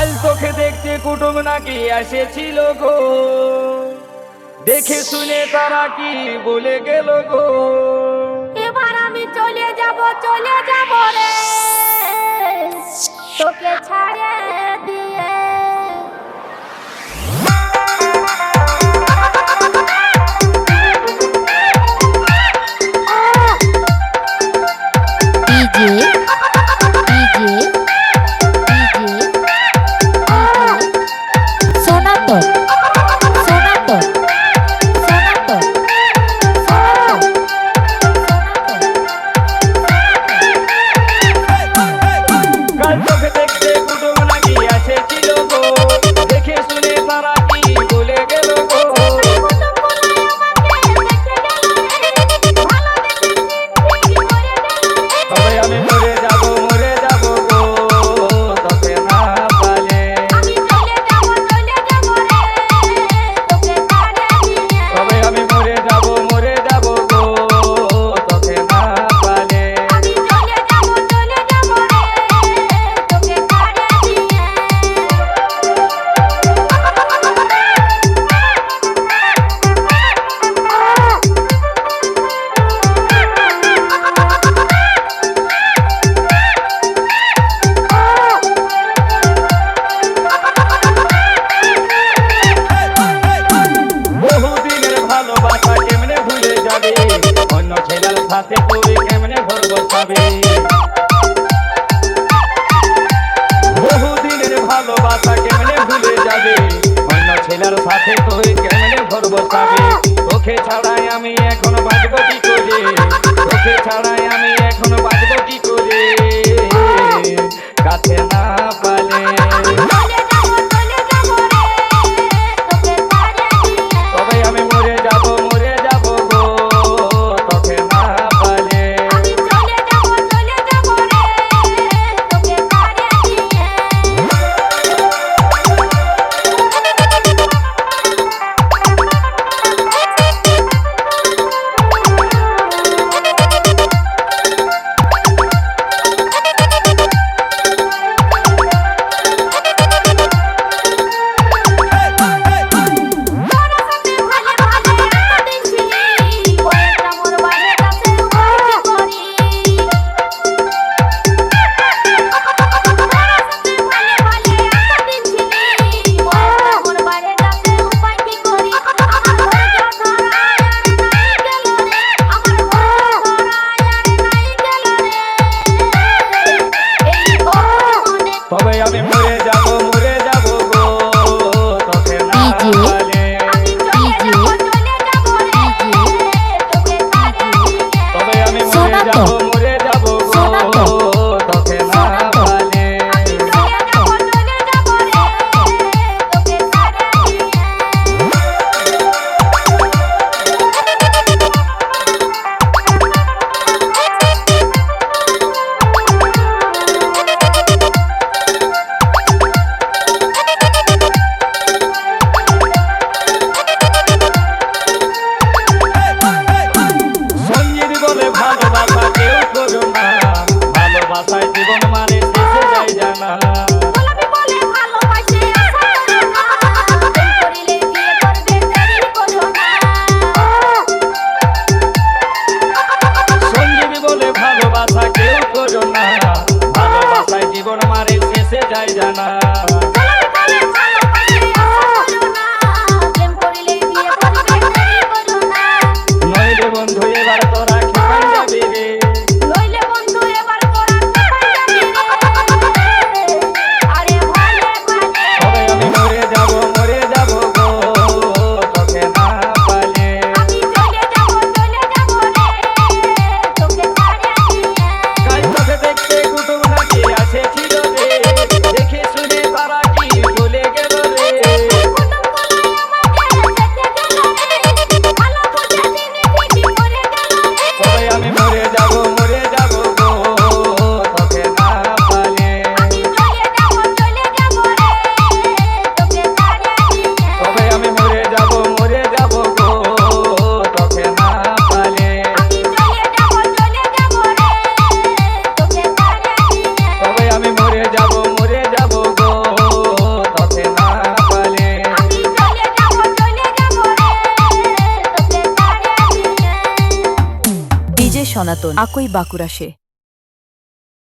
কাল তোকে দেখতে কুটুম নাকি এসেছিল গো, দেখে শুনে তারা কি বলে গেল গো। এবার আমি চলে যাব রে তোকে ছাড়ে দিয়ে। অন্য ছেলের সাথে তুই কেমনে ঘর বসাবে, বহুদিনের ভালোবাসা কেমনে ভুলে যাবে, অন্য ছেলের সাথে তুই কেমনে ঘর বসাবে। তোকে ছাড়াই আমি এখন বাঁচবো কি করে, তোকে ছাড়াই আমি এখন বাঁচবো কি করে, কাছে না পালে তবে আমি মরে যাবো গো, তোকে না পালে। তবে আমি মরে যাবো গো, তোকে না পালে। তবে আমি মরে যাবো গো, তোকে না পালে। ভালোবাসা কেউ করো না, ভালোবাসায় জীবন মানে শেষে যায় জানা। সঞ্জীবী বলে ভালোবাসা কেউ করো না, ভালোবাসায় জীবন মানে শেষে যায় জানা। নইলে বন্ধু এবার তোরা খেপাই যাবি রে, তবে আমি মরে যাবো গো, তোকে না পালে। কাল তোকে দেখতে কুটুম নাকি এসেছিল রে, দেখে শুনে তারা কি সনাতন, আকই বাঁকুড়াশে।